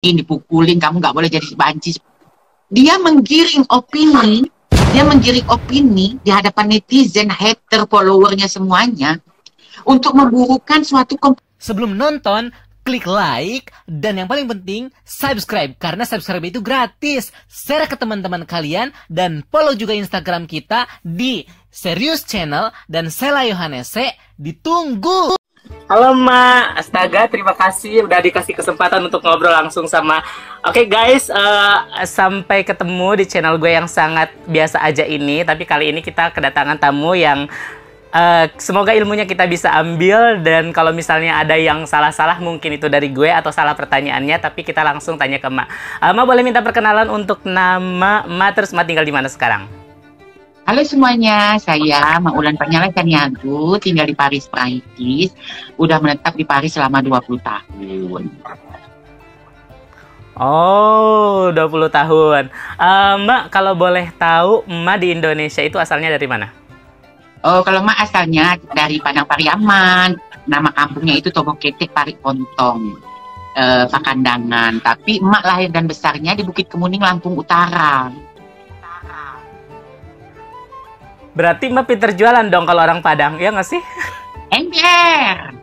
dipukulin, kamu nggak boleh jadi banci. Dia menggiring opini, di hadapan netizen, hater, followernya semuanya untuk memburukan suatu. Sebelum nonton, klik like, dan yang paling penting, subscribe. Karena subscribe itu gratis. Share ke teman-teman kalian, dan follow juga Instagram kita di Serius Channel, dan Sela Yohanese. Ditunggu! Halo Ma, astaga terima kasih udah dikasih kesempatan untuk ngobrol langsung sama. Oke guys, sampai ketemu di channel gue yang sangat biasa aja ini. Tapi kali ini kita kedatangan tamu yang semoga ilmunya kita bisa ambil. Dan kalau misalnya ada yang salah-salah mungkin itu dari gue atau salah pertanyaannya. Tapi kita langsung tanya ke Ma. Ma boleh minta perkenalan untuk nama Ma, terus Ma tinggal di mana sekarang? Halo semuanya, saya Maulan Panyala Caniago, tinggal di Paris, Prancis. Udah menetap di Paris selama 20 tahun. Oh, 20 tahun. Mbak, kalau boleh tahu, Mbak di Indonesia itu asalnya dari mana? Oh, kalau Mak asalnya dari Padang Pariaman. Nama kampungnya itu Toboketek Paripontong, Pakandangan. Tapi Mak lahir dan besarnya di Bukit Kemuning, Lampung Utara. Berarti Mbak pinter jualan dong kalau orang Padang, ya nggak sih? Ember!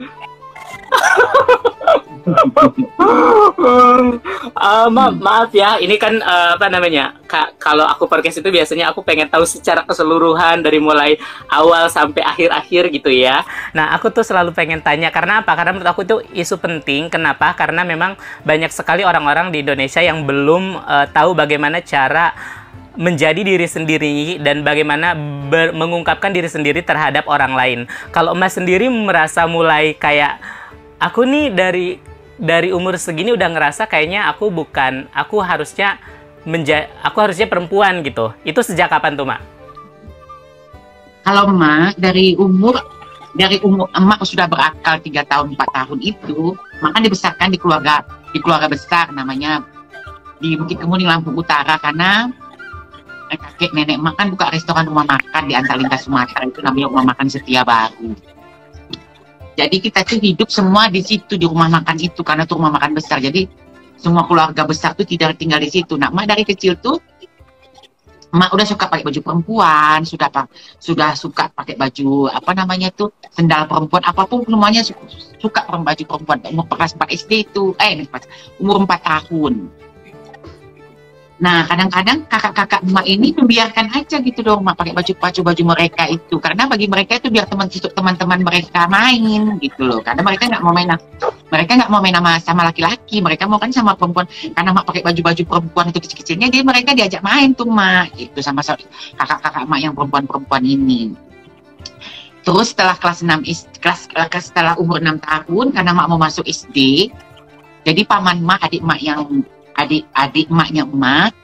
Maaf ya, ini kan apa namanya? Kalau aku podcast itu biasanya aku pengen tahu secara keseluruhan dari mulai awal sampai akhir-akhir gitu ya. Nah, aku tuh selalu pengen tanya karena apa? Karena menurut aku itu isu penting. Kenapa? Karena memang banyak sekali orang-orang di Indonesia yang belum tahu bagaimana cara menjadi diri sendiri dan bagaimana mengungkapkan diri sendiri terhadap orang lain. Kalau Mas sendiri merasa mulai kayak aku nih dari umur segini udah ngerasa kayaknya aku harusnya perempuan gitu. Itu sejak kapan tuh, Mak? Kalau Mak dari umur Emak sudah berakal 3 tahun 4 tahun itu, Mak kan dibesarkan di keluarga besar namanya di Bukit Kemuning, Lampung Utara, karena kakek nenek Mak kan buka restoran rumah makan di Antalingga, Sumatera, itu namanya Rumah Makan Setia Baru. Jadi kita tuh hidup semua di situ, di rumah makan itu, karena itu rumah makan besar. Jadi semua keluarga besar tuh tidak tinggal di situ. Nah, Mak dari kecil tuh Mak udah suka pakai baju perempuan, sudah suka pakai baju apa namanya tuh, sendal perempuan, apapun semuanya suka baju perempuan. Umur pas 4 SD itu, umur 4 tahun. Nah, kadang-kadang kakak-kakak Mak ini membiarkan aja gitu dong Mak pakai baju mereka itu, karena bagi mereka itu biar teman-teman mereka main gitu loh. Karena mereka nggak mau main sama laki-laki, mereka mau kan sama perempuan. Karena Mak pakai baju perempuan itu kecil-kecilnya, jadi mereka diajak main tuh Mak gitu sama kakak-kakak Mak yang perempuan-perempuan ini. Terus setelah setelah umur 6 tahun, karena Mak mau masuk SD, jadi paman Mak, adik maknya Mak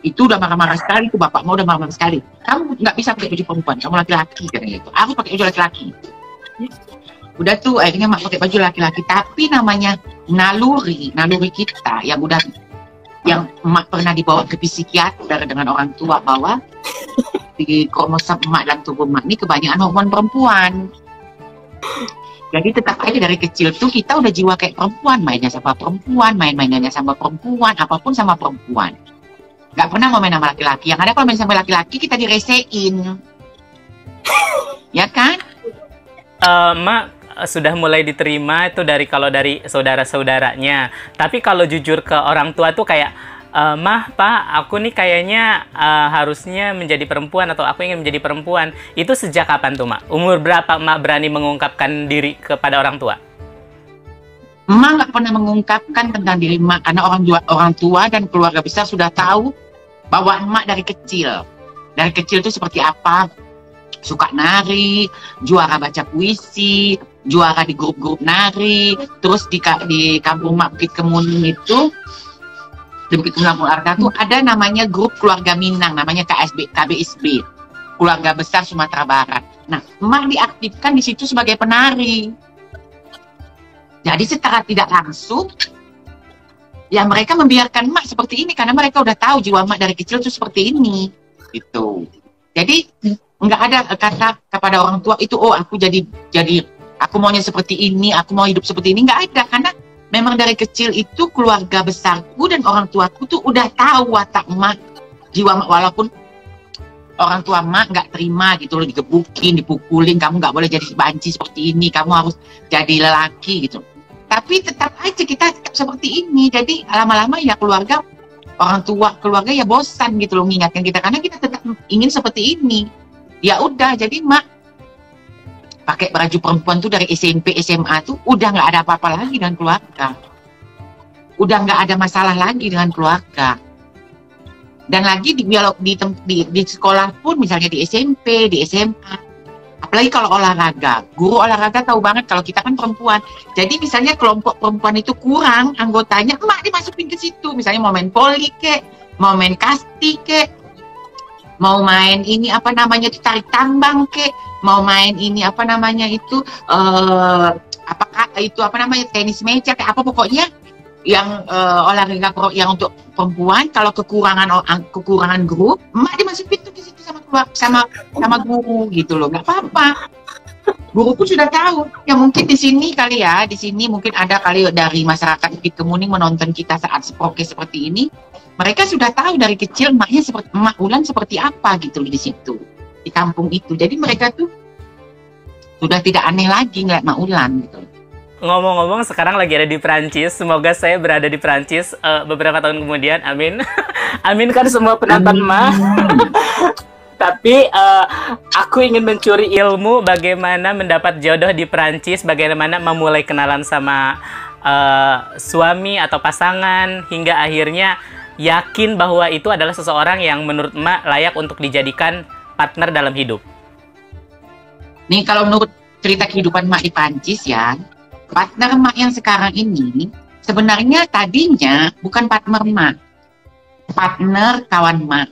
itu udah marah-marah sekali tuh, bapak mau udah marah-marah sekali. Kamu nggak bisa pakai baju perempuan, kamu laki-laki katanya gitu. Aku pakai baju laki-laki. Udah tuh akhirnya Mak pakai baju laki-laki, tapi namanya naluri kita yang Mak pernah dibawa ke psikiater dengan orang tua bahwa di kromosom Mak dan tubuh Mak ini kebanyakan hormon perempuan. Jadi tetap aja dari kecil tuh kita udah jiwa kayak perempuan, mainnya sama perempuan, main-mainannya sama perempuan, apapun sama perempuan. Gak pernah mau main sama laki-laki. Yang ada kalau main sama laki-laki kita diresein. Ya kan? Mak sudah mulai diterima itu dari saudara-saudaranya. Tapi kalau jujur ke orang tua tuh kayak, Mah, Pak, aku nih kayaknya harusnya menjadi perempuan atau aku ingin menjadi perempuan. Itu sejak kapan tuh, Mak? Umur berapa Mak berani mengungkapkan diri kepada orang tua? Mak nggak pernah mengungkapkan tentang diri Mak karena orang tua dan keluarga besar sudah tahu bahwa Mak dari kecil. Dari kecil itu seperti apa? Suka nari, juara baca puisi, juara di grup-grup nari. Terus di kampung Mak Bukit Kemuning itu, di Bukit Kemuning Lampung Utara tuh ada namanya grup keluarga Minang, namanya KBSB, Keluarga Besar Sumatera Barat. Nah, Mak diaktifkan di situ sebagai penari. Jadi secara tidak langsung, ya mereka membiarkan Mak seperti ini karena mereka udah tahu jiwa Mak dari kecil tuh seperti ini, gitu. Jadi nggak ada kata kepada orang tua itu, oh aku jadi aku maunya seperti ini, aku mau hidup seperti ini, nggak ada, karena memang dari kecil itu keluarga besarku dan orang tuaku tuh udah tahu watak emak, jiwa emak, walaupun orang tua emak nggak terima gitu loh, digebukin, dipukulin, kamu nggak boleh jadi banci seperti ini, kamu harus jadi lelaki gitu. Tapi tetap aja kita tetap seperti ini, jadi lama-lama ya keluarga, orang tua, keluarga ya bosan gitu loh mengingatkan kita, karena kita tetap ingin seperti ini. Ya udah, jadi emak pakai baju perempuan tuh dari SMP, SMA tuh udah nggak ada apa-apa lagi dengan keluarga. Udah nggak ada masalah lagi dengan keluarga. Dan lagi di sekolah pun, misalnya di SMP, di SMA, apalagi kalau olahraga, guru olahraga tahu banget kalau kita kan perempuan. Jadi misalnya kelompok perempuan itu kurang anggotanya, emak dimasukin ke situ. Misalnya mau main poli kek, mau main kasti kek, mau main ini apa namanya itu tarik tambang kek, mau main ini apa namanya itu apakah itu apa namanya tenis meja kayak apa, pokoknya yang olahraga yang untuk perempuan. Kalau kekurangan grup, emak dimasukin tuh di situ sama guru gitu loh, nggak apa-apa. Guru pun sudah tahu. Ya mungkin di sini kali ya, di sini mungkin ada kali dari masyarakat Bukit Kemuning menonton kita saat prokes seperti ini. Mereka sudah tahu dari kecil emaknya seperti emak Ulan seperti apa gitu di situ, di kampung itu. Jadi mereka tuh sudah tidak aneh lagi ngeliat Mak Ulan gitu. Ngomong-ngomong, sekarang lagi ada di Prancis. Semoga saya berada di Prancis beberapa tahun kemudian. Amin. Amin kan semua penonton mah. Tapi aku ingin mencuri ilmu bagaimana mendapat jodoh di Prancis, bagaimana memulai kenalan sama suami atau pasangan, hingga akhirnya yakin bahwa itu adalah seseorang yang menurut Emak layak untuk dijadikan partner dalam hidup. Nih kalau menurut cerita kehidupan Emak di Prancis ya, partner Emak yang sekarang ini sebenarnya tadinya bukan partner Emak, partner kawan Emak.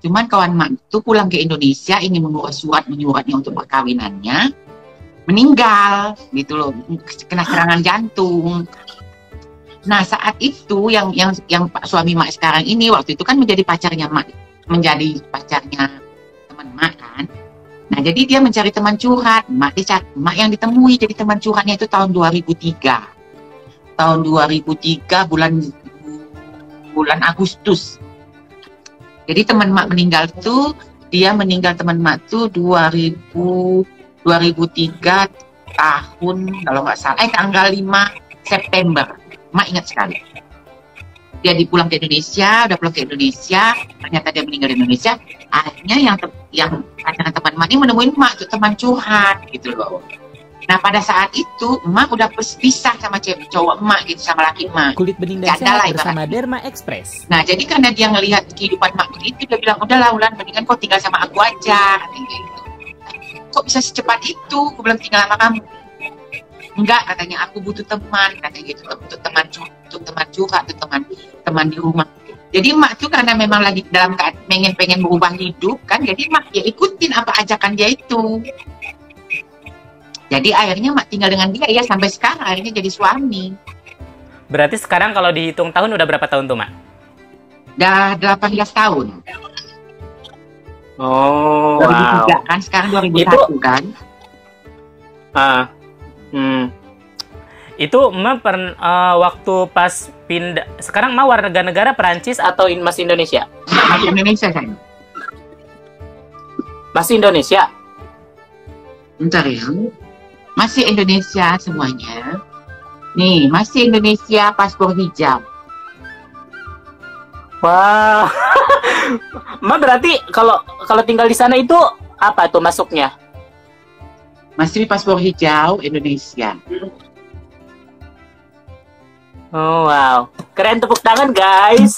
Cuman kawan Emak itu pulang ke Indonesia ingin mengurus menyuratnya untuk perkawinannya, meninggal gitu loh, kena serangan jantung. Nah saat itu yang Pak suami Emak sekarang ini waktu itu kan menjadi pacarnya Emak, menjadi pacarnya teman Emak kan. Nah jadi dia mencari teman curhat, Emak yang ditemui jadi teman curhatnya itu tahun 2003. Tahun 2003 bulan Agustus. Jadi teman Emak meninggal tuh, dia meninggal teman Emak tuh 2003 tahun kalau nggak salah, tanggal 5 September. Emak ingat sekali. Dia pulang ke Indonesia, udah pulang ke Indonesia, ternyata dia meninggal di Indonesia. Akhirnya yang pacaran teman Emak ini menemuin Emak tuh teman curhat gitu loh. Nah pada saat itu Emak udah pisah sama cowok Emak gitu, sama laki Emak. Kulit bening dan sehat bersama Derma Express. Nah jadi karena dia ngelihat kehidupan Emak begitu, dia bilang udahlah Ulan, mendingan kau tinggal sama aku aja. Gitu. Kok bisa secepat itu? Aku bilang tinggal sama kamu. Enggak, katanya aku butuh teman, katanya gitu, untuk teman curhat, untuk teman di rumah. Jadi Emak tuh karena memang lagi dalam keadaan pengen berubah hidup kan, jadi Emak ya ikutin apa ajakan dia itu. Jadi akhirnya Emak tinggal dengan dia ya sampai sekarang, akhirnya jadi suami. Berarti sekarang kalau dihitung tahun udah berapa tahun tuh Mak? Udah 18 tahun. Oh, 2003 wow. kan, sekarang 2001 kan. Itu Emak waktu pas pindah, sekarang Emak warga negara Perancis atau masih Indonesia? Masih Indonesia kan? Masih Indonesia? Bentar ya. Masih Indonesia semuanya. Nih, masih Indonesia, paspor hijau. Wah. Emak berarti kalau tinggal di sana itu apa tuh masuknya? Masih paspor hijau Indonesia. Oh wow, keren, tepuk tangan guys.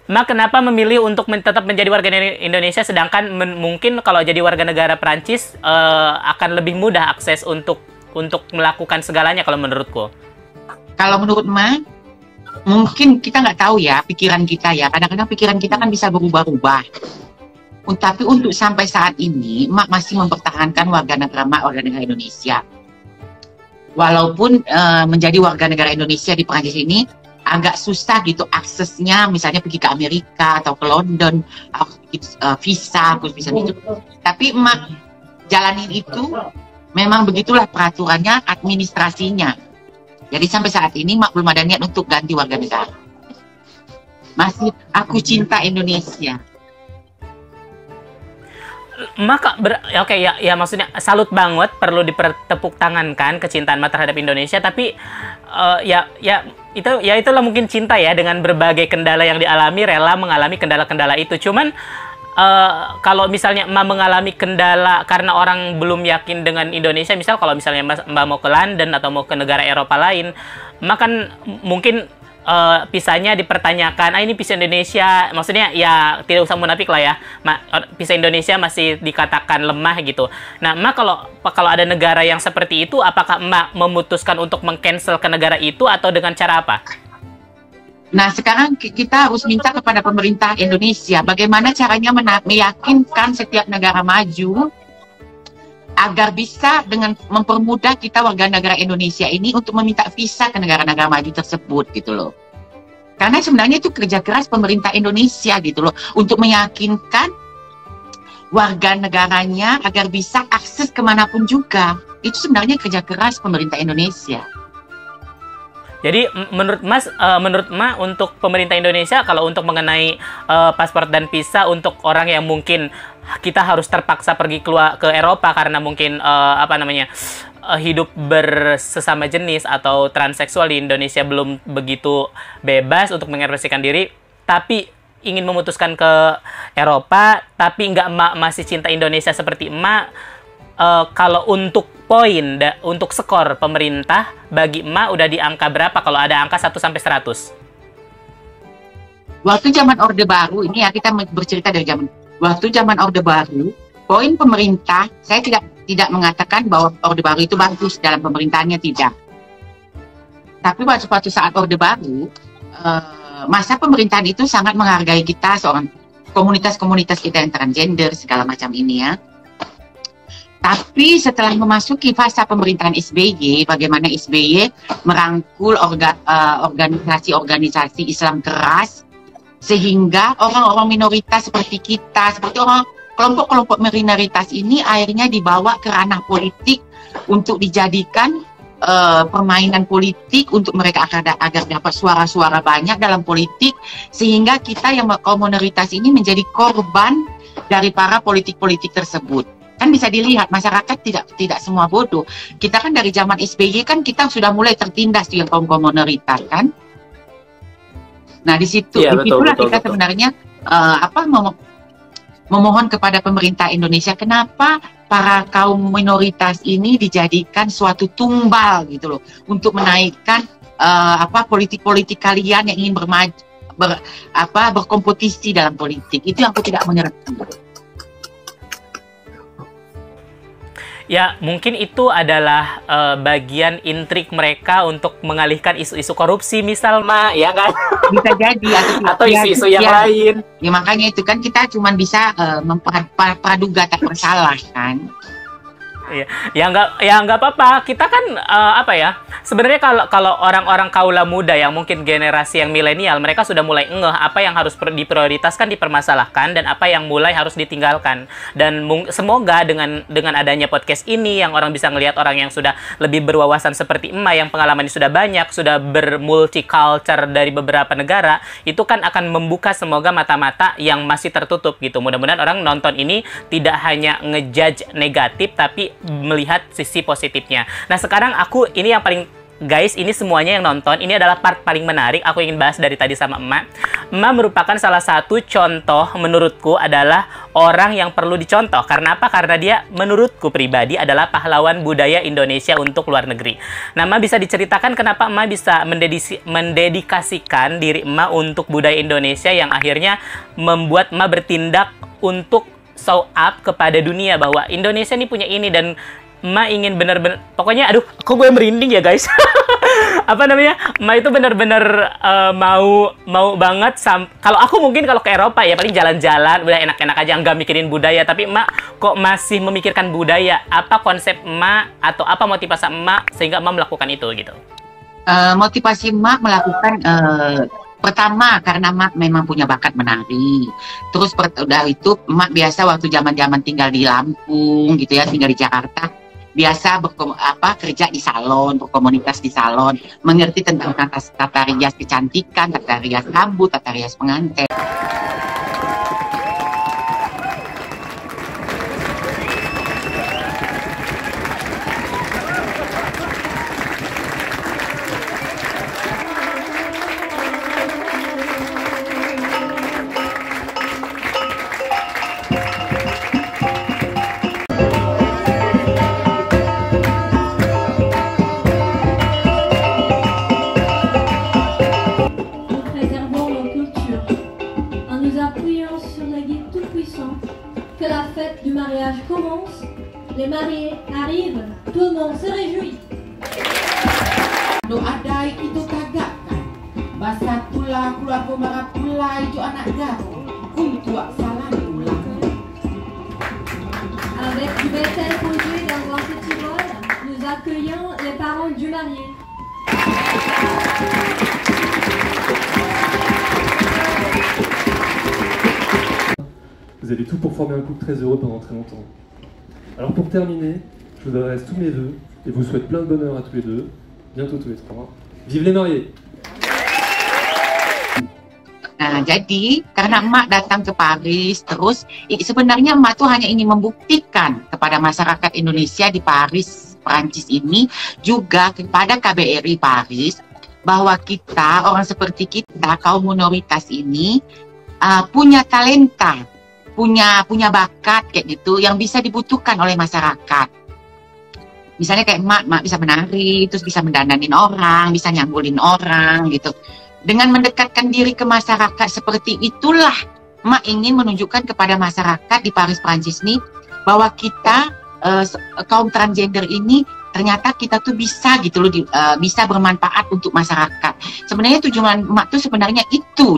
Emak kenapa memilih untuk tetap menjadi warga Indonesia, sedangkan mungkin kalau jadi warga negara Prancis akan lebih mudah akses untuk melakukan segalanya kalau menurutku? Kalau menurut Emak, mungkin kita nggak tahu ya pikiran kita ya. Kadang-kadang pikiran kita kan bisa berubah-ubah. Tapi untuk sampai saat ini, Emak masih mempertahankan warga negara Indonesia. Walaupun menjadi warga negara Indonesia di Prancis ini agak susah gitu aksesnya, misalnya pergi ke Amerika atau ke London, visa, bisa gitu. Tapi Emak jalanin itu, memang begitulah peraturannya, administrasinya. Jadi sampai saat ini mak belum ada niat untuk ganti warga negara. Masih aku cinta Indonesia. Maka oke ya maksudnya salut banget, perlu dipertepuk tangankan kecintaan Mak terhadap Indonesia, tapi itulah mungkin cinta ya, dengan berbagai kendala yang dialami rela mengalami kendala-kendala itu. Cuman kalau misalnya Mbak mengalami kendala karena orang belum yakin dengan Indonesia, misal kalau misalnya Mbak mau ke London atau mau ke negara Eropa lain, Mbak kan mungkin visanya dipertanyakan, ini visa Indonesia, maksudnya ya tidak usah munafik lah ya, visa Indonesia masih dikatakan lemah gitu. Nah, Mbak kalau ada negara yang seperti itu, apakah Mbak memutuskan untuk meng-cancel ke negara itu atau dengan cara apa? Nah, sekarang kita harus minta kepada pemerintah Indonesia bagaimana caranya meyakinkan setiap negara maju agar bisa dengan mempermudah kita warga negara Indonesia ini untuk meminta visa ke negara-negara maju tersebut gitu loh. Karena sebenarnya itu kerja keras pemerintah Indonesia gitu loh, untuk meyakinkan warga negaranya agar bisa akses kemanapun juga. Itu sebenarnya kerja keras pemerintah Indonesia. Jadi menurut Mbak untuk pemerintah Indonesia, kalau untuk mengenai paspor dan visa untuk orang yang mungkin kita harus terpaksa pergi keluar ke Eropa karena mungkin hidup bersesama jenis atau transseksual di Indonesia belum begitu bebas untuk mengekspresikan diri, tapi ingin memutuskan ke Eropa, tapi masih cinta Indonesia seperti Mbak. Kalau untuk poin, untuk skor pemerintah, bagi Mbak udah di angka berapa kalau ada angka 1-100? Waktu zaman Orde Baru, ini ya kita bercerita dari waktu zaman Orde Baru, poin pemerintah, saya tidak mengatakan bahwa Orde Baru itu bagus dalam pemerintahannya, tidak. Tapi waktu saat Orde Baru, masa pemerintahan itu sangat menghargai kita, seorang komunitas-komunitas kita yang transgender, segala macam ini ya. Tapi setelah memasuki fase pemerintahan SBY, bagaimana SBY merangkul organisasi-organisasi Islam keras, sehingga orang-orang minoritas seperti kita, seperti kelompok-kelompok minoritas ini akhirnya dibawa ke ranah politik untuk dijadikan permainan politik untuk mereka agar dapat suara-suara banyak dalam politik, sehingga kita yang kaum minoritas ini menjadi korban dari para politik-politik tersebut. Kan bisa dilihat masyarakat tidak semua bodoh. Kita kan dari zaman SBY kan kita sudah mulai tertindas yang kaum minoritas kan. Nah disitulah kita sebenarnya memohon kepada pemerintah Indonesia, kenapa para kaum minoritas ini dijadikan suatu tumbal gitu loh untuk menaikkan politik-politik kalian yang ingin berkompetisi dalam politik. Itu yang aku tidak mengerti. Ya, mungkin itu adalah bagian intrik mereka untuk mengalihkan isu-isu korupsi misal, Ma, ya kan? Bisa jadi, atau isu-isu yang lain. Ya makanya itu kan kita cuma bisa praduga tak bersalah kan. Iya, ya nggak apa-apa. Kita kan sebenarnya kalau orang-orang kaula muda yang mungkin generasi yang milenial, mereka sudah mulai ngeh apa yang harus diprioritaskan, dipermasalahkan, dan apa yang mulai harus ditinggalkan. Dan semoga dengan adanya podcast ini, yang orang bisa ngelihat orang yang sudah lebih berwawasan seperti Emma, yang pengalamannya sudah banyak, sudah bermulticultural dari beberapa negara, itu kan akan membuka semoga mata-mata yang masih tertutup gitu. Mudah-mudahan orang nonton ini tidak hanya ngejudge negatif, tapi melihat sisi positifnya. Nah, sekarang ini yang paling, guys, ini semuanya yang nonton, ini adalah part paling menarik aku ingin bahas dari tadi sama Emak. Emak merupakan salah satu contoh menurutku adalah orang yang perlu dicontoh. Karena apa? Karena dia menurutku pribadi adalah pahlawan budaya Indonesia untuk luar negeri. Nah, Emak bisa diceritakan kenapa Emak bisa mendedikasikan diri Emak untuk budaya Indonesia yang akhirnya membuat Emak bertindak untuk show up kepada dunia bahwa Indonesia ini punya ini, dan Emak ingin benar-benar, pokoknya aduh, aku gue merinding ya guys. Emak itu benar-benar mau banget. Kalau aku mungkin kalau ke Eropa ya paling jalan-jalan udah enak-enak aja, nggak mikirin budaya. Tapi Emak kok masih memikirkan budaya? Apa konsep Emak atau apa motivasi Emak sehingga Emak melakukan itu gitu? Motivasi Emak melakukan pertama karena Emak memang punya bakat menari. Terus udah itu Emak biasa waktu zaman-zaman tinggal di Lampung gitu ya, tinggal di Jakarta, biasa kerja di salon, berkomunitas di salon, mengerti tentang tata rias kecantikan, tata rias rambut, tata rias pengantin. Que la fête du mariage commence, les mariés arrivent, tout le monde se réjouit. Doa dai itu kagak kan, basa pula keluarga marah pula itu anak garu, untuk salam ulang. Avec du bétail posé dans un petit bol, nous accueillons les parents du marié. Vous avez tout pour former un couple très heureux pendant très longtemps. Alors pour terminer, je vous adresse tous mes vœux et vous souhaite plein de bonheur à tous les deux, bientôt tous les trois. Vive les mariés! Nah, jadi karena emak datang ke Paris terus, sebenarnya emak tuh hanya ingin membuktikan kepada masyarakat Indonesia di Paris, Prancis ini, juga kepada KBRI Paris, bahwa kita, orang seperti kita, kaum minoritas ini, punya talenta, punya bakat kayak gitu yang bisa dibutuhkan oleh masyarakat. Misalnya kayak emak bisa menari, terus bisa mendananin orang, bisa nyanggulin orang gitu. Dengan mendekatkan diri ke masyarakat seperti itulah emak ingin menunjukkan kepada masyarakat di Paris, Prancis ini bahwa kita kaum transgender ini ternyata kita tuh bisa gitu loh, bisa bermanfaat untuk masyarakat. Sebenarnya tujuan emak tuh sebenarnya itu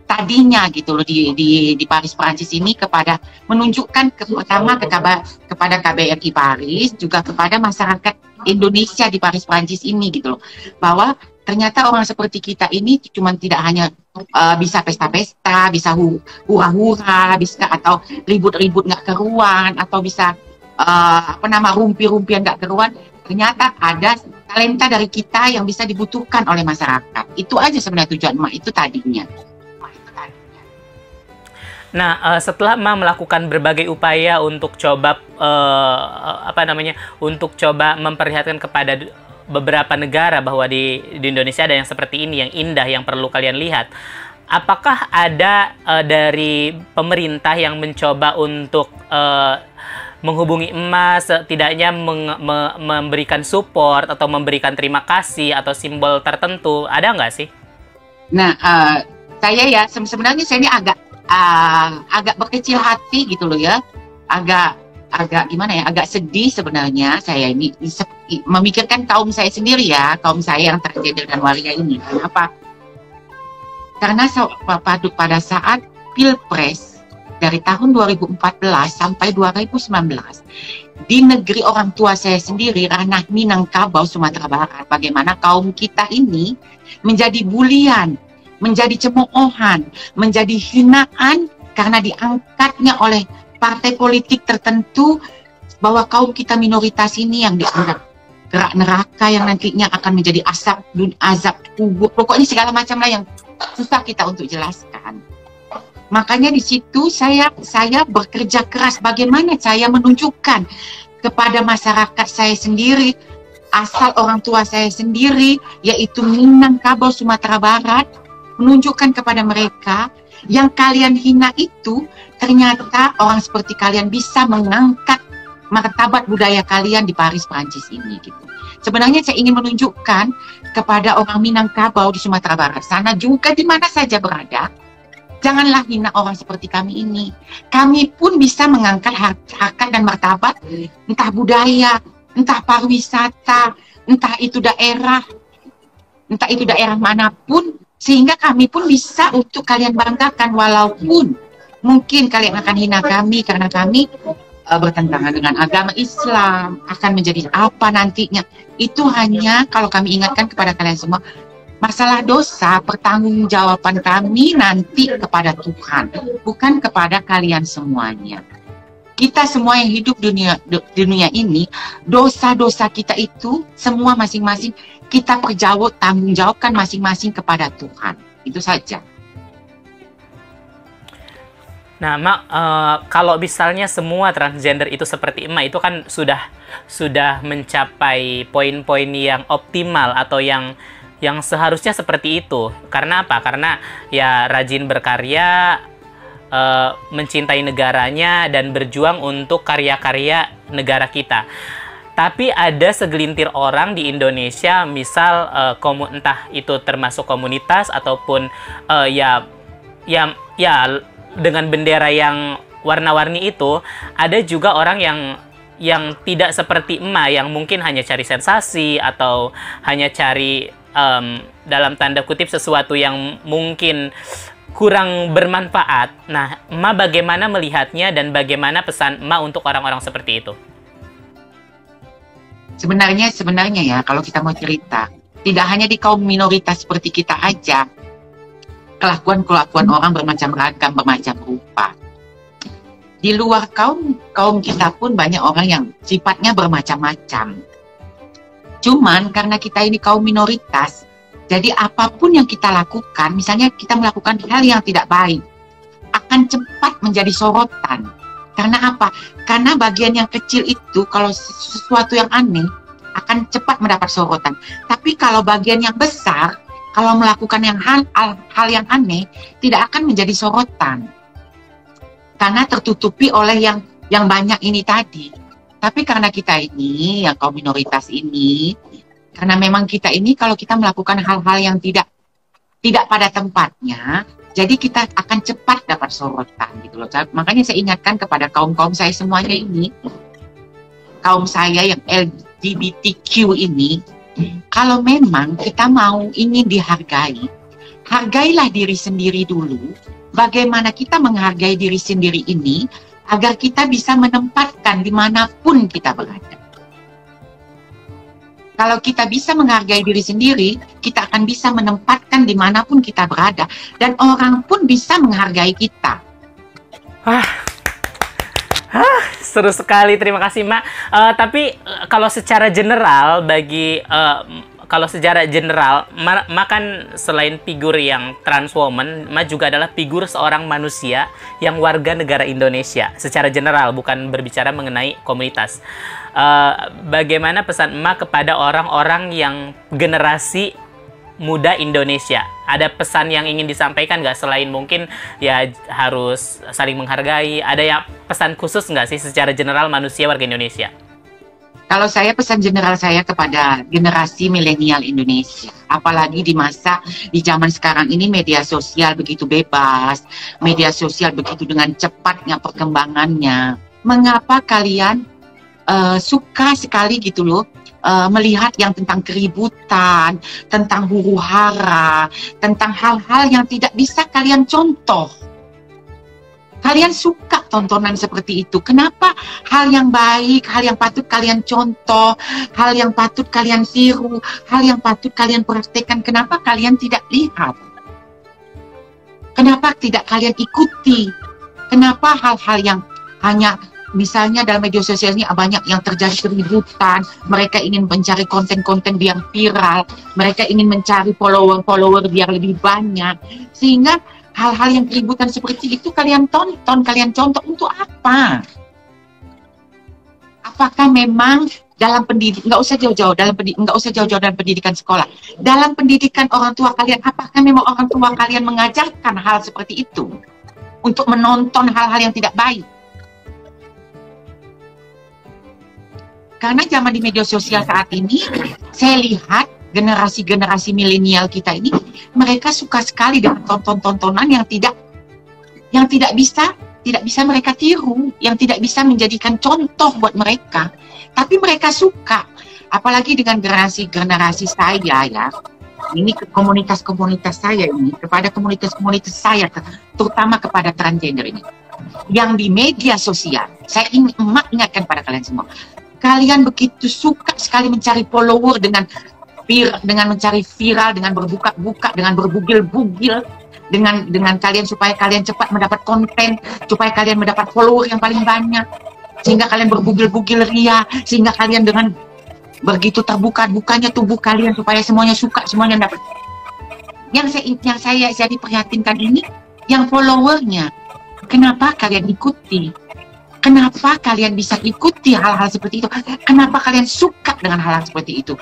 tadinya gitu loh di Paris, Prancis ini, kepada menunjukkan pertama kepada KBRI Paris, juga kepada masyarakat Indonesia di Paris, Prancis ini gitu loh, bahwa ternyata orang seperti kita ini cuma tidak hanya bisa pesta-pesta, bisa hura-hura, bisa atau ribut-ribut nggak keruan, atau bisa rumpi-rumpian nggak keruan. Ternyata ada talenta dari kita yang bisa dibutuhkan oleh masyarakat. Itu aja sebenarnya tujuan emak itu tadinya. Nah, setelah emak melakukan berbagai upaya untuk coba untuk coba memperlihatkan kepada beberapa negara bahwa di Indonesia ada yang seperti ini, yang indah, yang perlu kalian lihat. Apakah ada dari pemerintah yang mencoba untuk menghubungi emak, setidaknya memberikan support atau memberikan terima kasih atau simbol tertentu? Ada nggak sih? Nah, saya sebenarnya saya ini agak berkecil hati gitu loh ya, agak gimana ya, agak sedih sebenarnya saya ini memikirkan kaum saya sendiri ya, kaum saya yang transgender dan waria ini. Kenapa? Karena pada saat Pilpres dari tahun 2014 sampai 2019 di negeri orang tua saya sendiri, ranah Minangkabau, Sumatera Barat, bagaimana kaum kita ini menjadi bulian, menjadi cemoohan, menjadi hinaan karena diangkatnya oleh partai politik tertentu, bahwa kaum kita minoritas ini yang dianggap gerak neraka yang nantinya akan menjadi azab kubur, pokoknya segala macam lah yang susah kita untuk jelaskan. Makanya di situ saya bekerja keras bagaimana saya menunjukkan kepada masyarakat saya sendiri, asal orang tua saya sendiri, yaitu Minangkabau, Sumatera Barat, menunjukkan kepada mereka yang kalian hina itu ternyata orang seperti kalian bisa mengangkat martabat budaya kalian di Paris, Prancis ini gitu. Sebenarnya saya ingin menunjukkan kepada orang Minangkabau di Sumatera Barat sana juga, di mana saja berada, janganlah hina orang seperti kami ini. Kami pun bisa mengangkat harkat dan martabat, entah budaya, entah pariwisata, entah itu daerah manapun, sehingga kami pun bisa untuk kalian banggakan, walaupun mungkin kalian akan hina kami karena kami bertentangan dengan agama Islam, akan menjadi apa nantinya. Itu hanya kalau kami ingatkan kepada kalian semua, masalah dosa, pertanggungjawaban kami nanti kepada Tuhan, bukan kepada kalian semuanya. kita semua yang hidup dunia ini, dosa-dosa kita itu semua masing-masing kita tanggung jawabkan masing-masing kepada Tuhan. Itu saja. Nah, Mak, kalau misalnya semua transgender itu seperti Emak, itu kan sudah mencapai poin-poin yang optimal atau yang seharusnya seperti itu. Karena apa? Karena ya rajin berkarya, mencintai negaranya, dan berjuang untuk karya-karya negara kita. Tapi ada segelintir orang di Indonesia, misal entah itu termasuk komunitas ataupun ya dengan bendera yang warna-warni itu, ada juga orang yang tidak seperti Emak, yang mungkin hanya cari sensasi atau hanya cari dalam tanda kutip sesuatu yang mungkin kurang bermanfaat. Nah, Emak bagaimana melihatnya dan bagaimana pesan Emak untuk orang-orang seperti itu? Sebenarnya ya, kalau kita mau cerita, tidak hanya di kaum minoritas seperti kita aja, kelakuan orang bermacam ragam, bermacam rupa. Di luar kaum kita pun banyak orang yang sifatnya bermacam-macam. Cuman karena kita ini kaum minoritas, jadi apapun yang kita lakukan, misalnya kita melakukan hal yang tidak baik, akan cepat menjadi sorotan. Karena apa? Karena bagian yang kecil itu, kalau sesuatu yang aneh, akan cepat mendapat sorotan. Tapi kalau bagian yang besar, kalau melakukan hal yang aneh, tidak akan menjadi sorotan. Karena tertutupi oleh yang banyak ini tadi. Tapi karena kita ini, yang kaum minoritas ini, karena memang kita ini kalau kita melakukan hal-hal yang tidak pada tempatnya, jadi kita akan cepat dapat sorotan gitu loh. Makanya saya ingatkan kepada kaum-kaum saya semuanya ini, kaum saya yang LGBTQ ini, kalau memang kita ingin dihargai, hargailah diri sendiri dulu. Bagaimana kita menghargai diri sendiri ini, agar kita bisa menempatkan dimanapun kita berada. Kalau kita bisa menghargai diri sendiri, kita akan bisa menempatkan dimanapun kita berada. Dan orang pun bisa menghargai kita. Seru sekali, terima kasih Mak. Tapi kalau secara general, Mak kan selain figur yang trans woman, Mak juga adalah figur seorang manusia yang warga negara Indonesia. Secara general, bukan berbicara mengenai komunitas. Bagaimana pesan Mak kepada orang-orang yang generasi muda Indonesia? Ada pesan yang ingin disampaikan nggak, selain mungkin ya harus saling menghargai? Ada yang pesan khusus nggak sih secara general manusia warga Indonesia? Kalau saya, pesan general saya kepada generasi milenial Indonesia, apalagi di zaman sekarang ini media sosial begitu bebas, media sosial begitu dengan cepatnya perkembangannya. Mengapa kalian suka sekali gitu loh melihat yang tentang keributan, tentang huru-hara, tentang hal-hal yang tidak bisa kalian contoh? Kalian suka tontonan seperti itu. Kenapa hal yang baik, hal yang patut kalian contoh, hal yang patut kalian tiru, hal yang patut kalian praktekkan, kenapa kalian tidak lihat? Kenapa tidak kalian ikuti? Kenapa hal-hal yang hanya, misalnya dalam media sosial ini banyak yang terjadi keributan, mereka ingin mencari konten-konten biar viral, mereka ingin mencari follower biar lebih banyak, sehingga hal-hal yang keributan seperti itu kalian tonton, kalian contoh untuk apa? Apakah memang dalam pendidikan, nggak usah jauh-jauh dalam pendidikan sekolah, dalam pendidikan orang tua kalian, apakah memang orang tua kalian mengajarkan hal seperti itu untuk menonton hal-hal yang tidak baik? Karena zaman di media sosial saat ini, saya lihat generasi milenial kita ini, mereka suka sekali dengan tontonan yang tidak bisa mereka tiru, yang tidak bisa menjadikan contoh buat mereka. Tapi mereka suka, apalagi dengan generasi saya ya. Ini ke komunitas saya ini, kepada komunitas saya, terutama kepada transgender ini. Yang di media sosial, saya ingatkan pada kalian semua. Kalian begitu suka sekali mencari follower dengan mencari viral, dengan berbuka-buka, dengan berbugil-bugil, dengan kalian supaya kalian cepat mendapat konten, supaya kalian mendapat follower yang paling banyak. sehingga kalian berbugil-bugil ria, sehingga kalian dengan begitu terbuka-bukanya tubuh kalian supaya semuanya suka, semuanya dapat. Yang saya diperhatinkan ini, yang followernya. Kenapa kalian ikuti? Kenapa kalian bisa ikuti hal-hal seperti itu? Kenapa kalian suka dengan hal-hal seperti itu?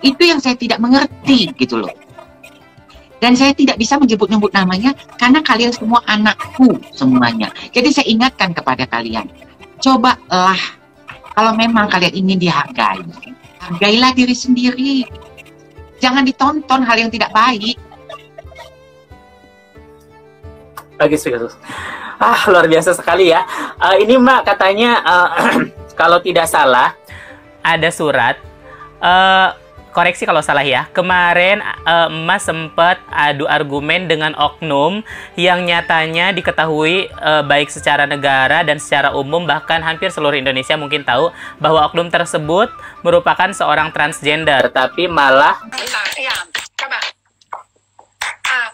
Itu yang saya tidak mengerti gitu loh. Dan saya tidak bisa menyebut-nyebut namanya karena kalian semua anakku semuanya. Jadi saya ingatkan kepada kalian, cobalah kalau memang kalian ingin dihargai, hargailah diri sendiri. Jangan ditonton hal yang tidak baik. Bagus. Luar biasa sekali ya. Ini Mbak katanya kalau tidak salah ada surat. Koreksi kalau salah ya. Kemarin Mas sempat adu argumen dengan oknum yang nyatanya diketahui baik secara negara dan secara umum, bahkan hampir seluruh Indonesia mungkin tahu bahwa oknum tersebut merupakan seorang transgender, tapi malah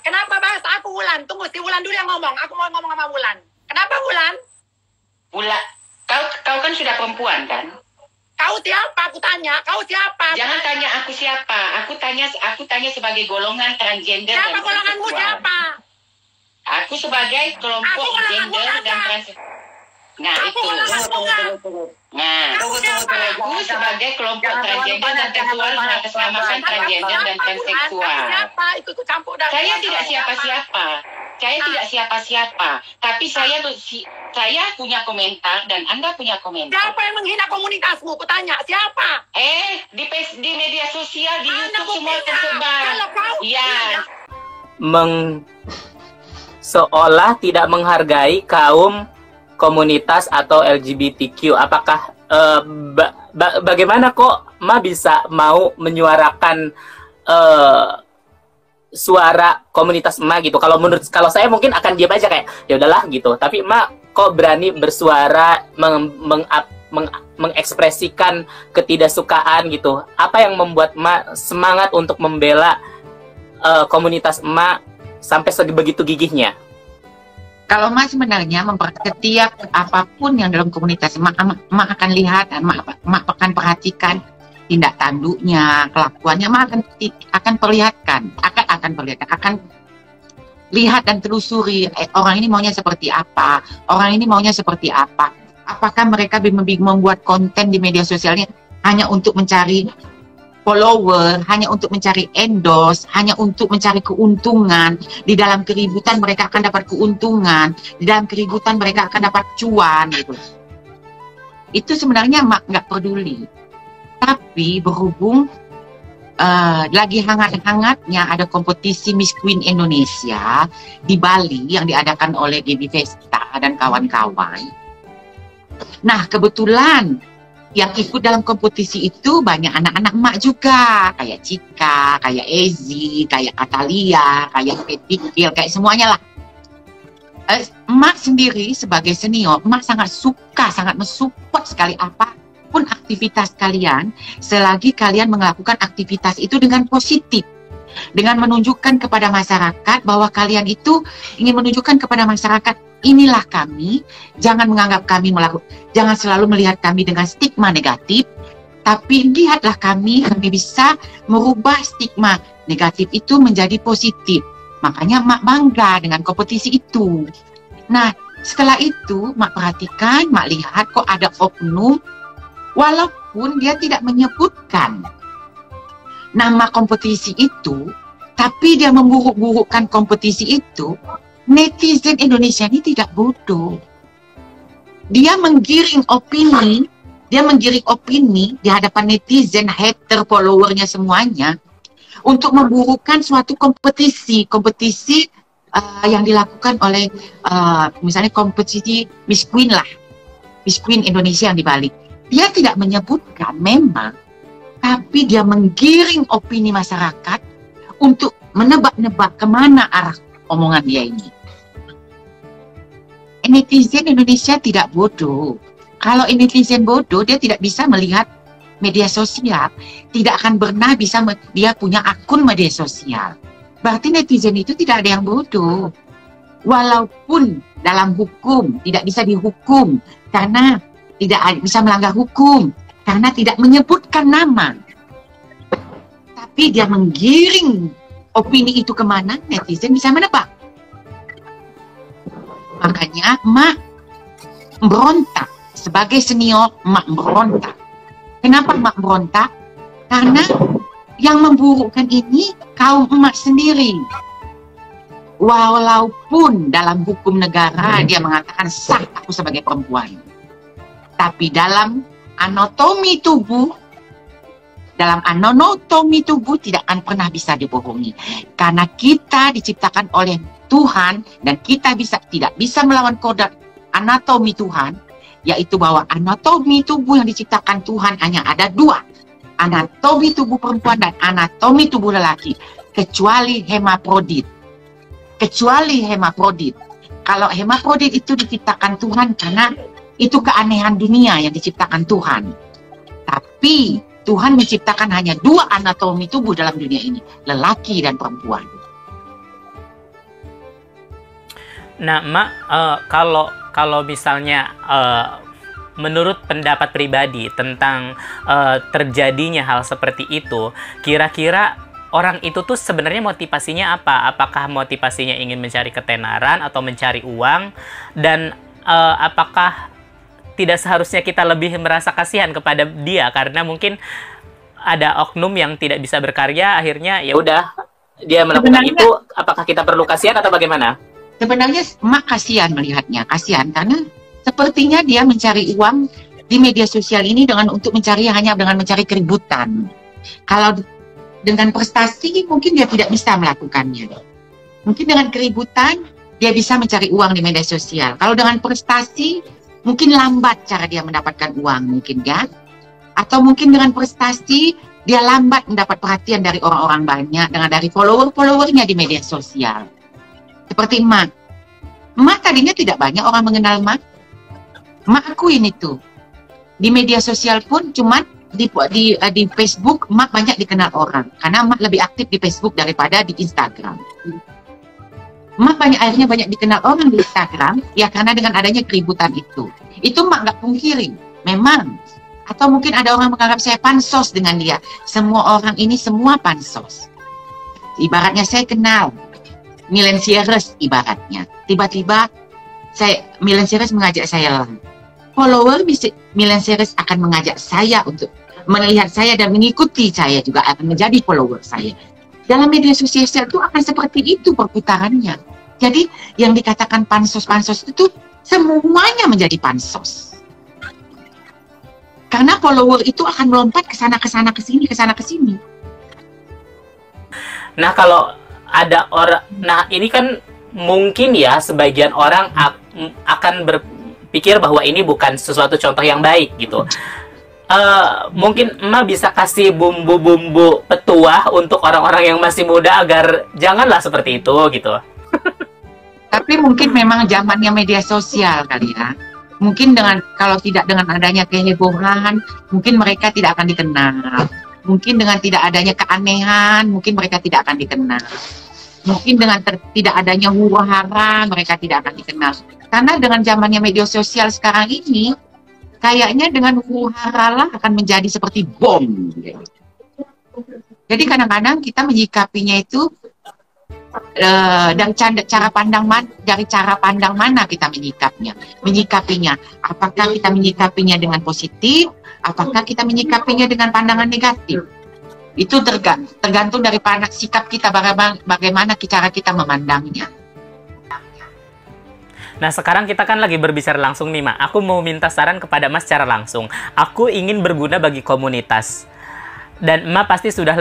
kenapa bahas aku Wulan? Tunggu, si Wulan dulu yang ngomong. Aku mau ngomong sama Wulan. Kenapa Wulan? Wulan, kau kan sudah perempuan kan? Kau siapa? Aku tanya. Kau siapa? Jangan tanya aku siapa. Aku tanya sebagai golongan transgender. Siapa dan golonganmu siapa? Aku sebagai kelompok gender dan trans. Nah, itu. Nah, aku sebagai kelompok transgender dan seksual mengatasnamakan transgender dan transseksual. Ikut campur dah. Saya tidak siapa-siapa. Saya tidak siapa-siapa. Tapi saya punya komentar dan Anda punya komentar. Siapa yang menghina komunitasmu? Kutanya, siapa? Di media sosial, di YouTube semua tersebar. Iya. Seolah tidak menghargai kaum komunitas atau LGBTQ. Apakah bagaimana kok bisa mau menyuarakan suara komunitas emak gitu? Kalau saya mungkin akan diam aja kayak ya udahlah gitu. Tapi emak kok berani bersuara mengekspresikan ketidaksukaan gitu? Apa yang membuat emak semangat untuk membela komunitas emak sampai sebegitu gigihnya? Kalau Mas sebenarnya setiap apapun yang dalam komunitas, Mak akan lihat, Mak akan perhatikan tindak tanduknya, kelakuannya, Mak akan perlihatkan, akan lihat dan telusuri orang ini maunya seperti apa, orang ini maunya seperti apa. Apakah mereka membuat konten di media sosialnya hanya untuk mencari follower, hanya untuk mencari endorse, hanya untuk mencari keuntungan. Di dalam keributan mereka akan dapat keuntungan, di dalam keributan mereka akan dapat cuan gitu. Itu sebenarnya Mak nggak peduli. Tapi berhubung lagi hangat-hangatnya ada kompetisi Miss Queen Indonesia di Bali yang diadakan oleh Gaby Vesta dan kawan-kawan. Nah, kebetulan yang ikut dalam kompetisi itu banyak anak-anak emak juga, kayak Cika, kayak Ezi, kayak Atalia, kayak Petikil, kayak semuanya lah. Emak sendiri sebagai senior, emak sangat suka, sangat mensupport sekali apapun aktivitas kalian, selagi kalian melakukan aktivitas itu dengan positif, dengan menunjukkan kepada masyarakat bahwa kalian itu ingin menunjukkan kepada masyarakat, inilah kami, jangan menganggap kami jangan selalu melihat kami dengan stigma negatif, tapi lihatlah kami bisa merubah stigma negatif itu menjadi positif. Makanya Mak bangga dengan kompetisi itu. Nah, setelah itu Mak perhatikan, Mak lihat kok ada oknum, walaupun dia tidak menyebutkan nama kompetisi itu, tapi dia memburuk-burukkan kompetisi itu. Netizen Indonesia ini tidak bodoh. Dia menggiring opini di hadapan netizen, hater, followernya semuanya, untuk memburukkan suatu kompetisi yang dilakukan oleh misalnya kompetisi Miss Queen lah, Miss Queen Indonesia yang di Bali. Dia tidak menyebutkan memang, tapi dia menggiring opini masyarakat untuk menebak-nebak kemana arah omongan dia ini. Netizen Indonesia tidak bodoh. Kalau netizen bodoh, dia tidak bisa melihat media sosial. Tidak akan pernah bisa dia punya akun media sosial. Berarti netizen itu tidak ada yang bodoh. Walaupun dalam hukum tidak bisa dihukum karena bisa melanggar hukum karena tidak menyebutkan nama. Tapi dia menggiring opini itu kemana, netizen bisa menebak. Makanya Mak berontak. Sebagai senior, Mak berontak. Kenapa Mak berontak? Karena yang memburukkan ini kaum emak sendiri. Walaupun dalam hukum negara dia mengatakan sah aku sebagai perempuan. Tapi dalam anatomi tubuh tidak akan pernah bisa dibohongi. Karena kita diciptakan oleh Tuhan dan kita tidak bisa melawan kodrat anatomi Tuhan, yaitu bahwa anatomi tubuh yang diciptakan Tuhan hanya ada dua. Anatomi tubuh perempuan dan anatomi tubuh lelaki, kecuali hemafrodit. Kalau hemafrodit itu diciptakan Tuhan karena itu keanehan dunia yang diciptakan Tuhan. Tapi Tuhan menciptakan hanya dua anatomi tubuh dalam dunia ini, lelaki dan perempuan. Nah, Mak, kalau misalnya menurut pendapat pribadi tentang terjadinya hal seperti itu, kira-kira orang itu tuh sebenarnya motivasinya apa? Apakah motivasinya ingin mencari ketenaran atau mencari uang? Dan apakah tidak seharusnya kita lebih merasa kasihan kepada dia karena mungkin ada oknum yang tidak bisa berkarya, akhirnya ya udah dia melakukan itu? Apakah kita perlu kasihan atau bagaimana? Sebenarnya Mak kasihan melihatnya, kasihan karena sepertinya dia mencari uang di media sosial ini untuk hanya dengan mencari keributan. Kalau dengan prestasi mungkin dia tidak bisa melakukannya. Mungkin dengan keributan dia bisa mencari uang di media sosial. Kalau dengan prestasi mungkin lambat cara dia mendapatkan uang mungkin ya. Atau mungkin dengan prestasi dia lambat mendapat perhatian dari orang-orang banyak dari follower-followernya di media sosial. Seperti Mak tadinya tidak banyak orang mengenal Mak akuin itu. Di media sosial pun cuma di Facebook Mak banyak dikenal orang. Karena Mak lebih aktif di Facebook daripada di Instagram. Mak akhirnya banyak dikenal orang di Instagram, ya karena dengan adanya keributan itu. Itu Mak nggak pungkiri, memang. Atau mungkin ada orang menganggap saya pansos dengan dia. Semua orang ini semua pansos. Ibaratnya saya kenal Miley Cyrus ibaratnya. Tiba-tiba Miley Cyrus mengajak saya live. Follower Miley Cyrus akan mengajak saya untuk melihat saya dan mengikuti saya juga akan menjadi follower saya. Dalam media sosial itu akan seperti itu perputarannya. Jadi yang dikatakan pansos-pansos itu semuanya menjadi pansos. Karena follower itu akan melompat ke sana ke sini. Nah, kalau ada orang, nah ini kan mungkin ya sebagian orang akan berpikir bahwa ini bukan sesuatu contoh yang baik gitu. Mungkin Emak bisa kasih bumbu-bumbu petuah untuk orang-orang yang masih muda agar janganlah seperti itu gitu. Tapi mungkin memang zamannya media sosial kali ya. Mungkin kalau tidak dengan adanya kehebohan, mungkin mereka tidak akan dikenal. Mungkin dengan tidak adanya keanehan, mungkin mereka tidak akan dikenal. Mungkin dengan tidak adanya huru-hara, mereka tidak akan dikenal. Karena dengan zamannya media sosial sekarang ini, kayaknya dengan huru-hara lah akan menjadi seperti bom. Jadi kadang-kadang kita menyikapinya itu dari cara pandang mana kita menyikapinya. Apakah kita menyikapinya dengan positif? Apakah kita menyikapinya dengan pandangan negatif? Itu tergantung dari sikap kita, bagaimana cara kita memandangnya. Nah, sekarang kita kan lagi berbicara langsung nih, Mak. Aku mau minta saran kepada Mas secara langsung. Aku ingin berguna bagi komunitas. Dan Emak pasti sudah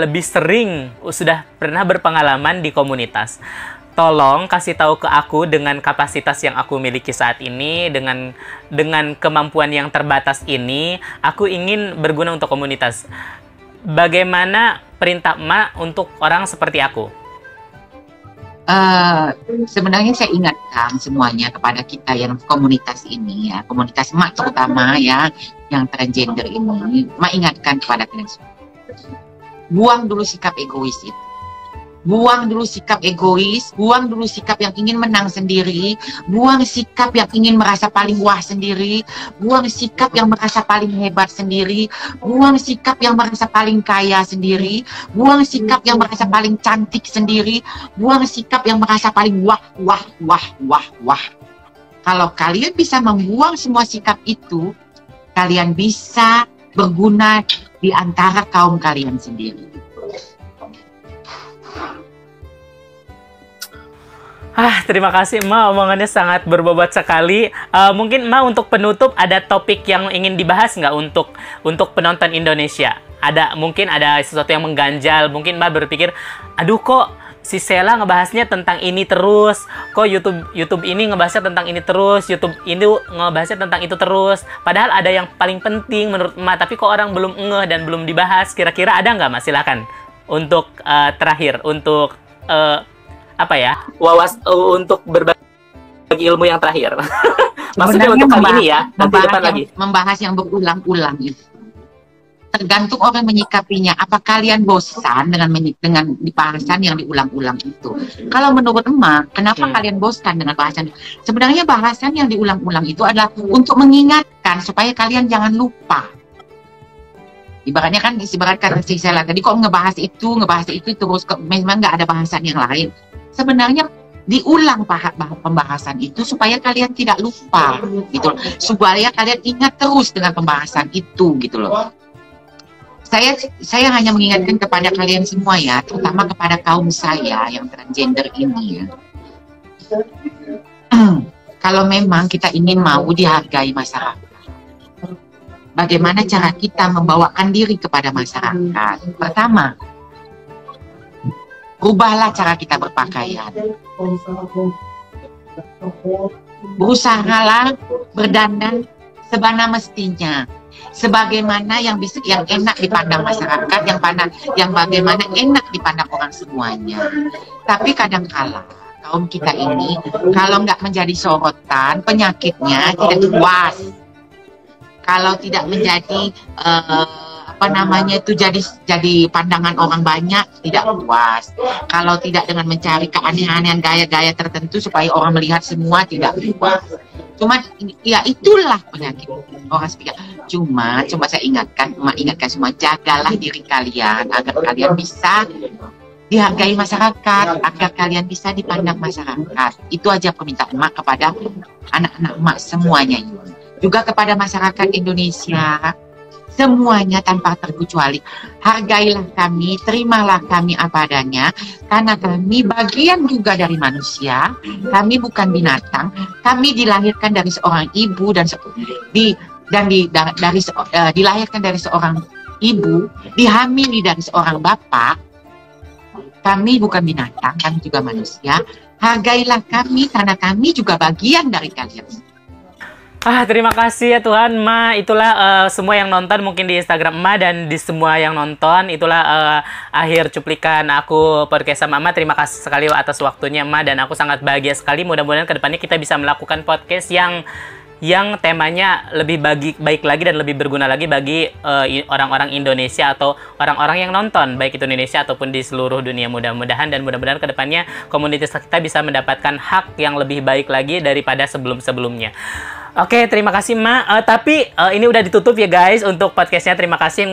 pernah berpengalaman di komunitas. Tolong kasih tahu ke aku dengan kapasitas yang aku miliki saat ini, dengan kemampuan yang terbatas ini, aku ingin berguna untuk komunitas. Bagaimana perintah Emak untuk orang seperti aku? Sebenarnya saya ingatkan semuanya kepada kita yang komunitas ini ya, komunitas Emak terutama ya, yang transgender ini, Emak ingatkan kepada kalian semua. Buang dulu sikap egois itu. Buang dulu sikap egois, buang dulu sikap yang ingin menang sendiri, buang sikap yang ingin merasa paling wah sendiri, buang sikap yang merasa paling hebat sendiri, buang sikap yang merasa paling kaya sendiri, buang sikap yang merasa paling cantik sendiri, buang sikap yang merasa paling wah. Kalau kalian bisa membuang semua sikap itu, kalian bisa berguna di antara kaum kalian sendiri. Terima kasih Ma, omongannya sangat berbobot sekali. Mungkin Ma untuk penutup ada topik yang ingin dibahas nggak untuk penonton Indonesia? Mungkin ada sesuatu yang mengganjal, mungkin Ma berpikir, aduh kok si Sheila ngebahasnya tentang ini terus, kok YouTube ini ngebahasnya tentang ini terus, YouTube ini ngebahasnya tentang itu terus. Padahal ada yang paling penting menurut Ma, tapi kok orang belum ngeh dan belum dibahas. Kira-kira ada nggak Ma? Silakan. Untuk terakhir, untuk untuk berbagi ilmu yang terakhir. Maksudnya untuk kali ini ya, nanti depan lagi. Membahas yang berulang-ulang itu. Tergantung orang menyikapinya. Apa kalian bosan dengan bahasan yang diulang-ulang itu? Kalau menurut emak, kenapa kalian bosan dengan bahasan? Sebenarnya bahasan yang diulang-ulang itu adalah untuk mengingatkan supaya kalian jangan lupa. Ibaratkan si Sheila tadi kok ngebahas itu terus, memang nggak ada bahasan yang lain. Sebenarnya diulang pembahasan itu supaya kalian tidak lupa gitu loh. Supaya kalian ingat terus dengan pembahasan itu gitu loh. Saya hanya mengingatkan kepada kalian semua ya, terutama kepada kaum saya yang transgender ini ya. Kalau memang kita ingin mau dihargai masyarakat, bagaimana cara kita membawakan diri kepada masyarakat? Pertama, rubahlah cara kita berpakaian. Berusahalah berdandan sebana mestinya, sebagaimana yang enak dipandang masyarakat, yang bagaimana enak dipandang orang semuanya. Tapi kadang-kala kaum kita ini kalau nggak menjadi sorotan, penyakitnya tidak puas. Kalau tidak menjadi jadi pandangan orang banyak, tidak puas. Kalau tidak dengan mencari keanehan gaya-gaya tertentu supaya orang melihat semua, tidak puas. Cuma ya itulah penyakit orang speaker. Cuma saya ingatkan semua, jagalah diri kalian agar kalian bisa dihargai masyarakat, agar kalian bisa dipandang masyarakat. Itu aja permintaan Mak kepada anak-anak Mak semuanya. Juga kepada masyarakat Indonesia, semuanya tanpa terkecuali. Hargailah kami, terimalah kami apa adanya, karena kami bagian juga dari manusia. Kami bukan binatang. Kami dilahirkan dari seorang ibu dilahirkan dari seorang ibu, dihamili dari seorang bapak. Kami bukan binatang, kami juga manusia. Hargailah kami karena kami juga bagian dari kalian. Terima kasih ya Tuhan, Ma. Itulah semua yang nonton mungkin di Instagram Ma dan di semua yang nonton. Itulah akhir cuplikan aku podcast sama Ma. Terima kasih sekali atas waktunya Ma, dan aku sangat bahagia sekali. Mudah-mudahan kedepannya kita bisa melakukan podcast yang temanya lebih baik lagi dan lebih berguna lagi bagi orang-orang Indonesia atau orang-orang yang nonton, baik itu Indonesia ataupun di seluruh dunia. Mudah-mudahan kedepannya komunitas kita bisa mendapatkan hak yang lebih baik lagi daripada sebelum-sebelumnya. Oke, terima kasih Ma. Tapi ini udah ditutup ya guys untuk podcastnya. Terima kasih.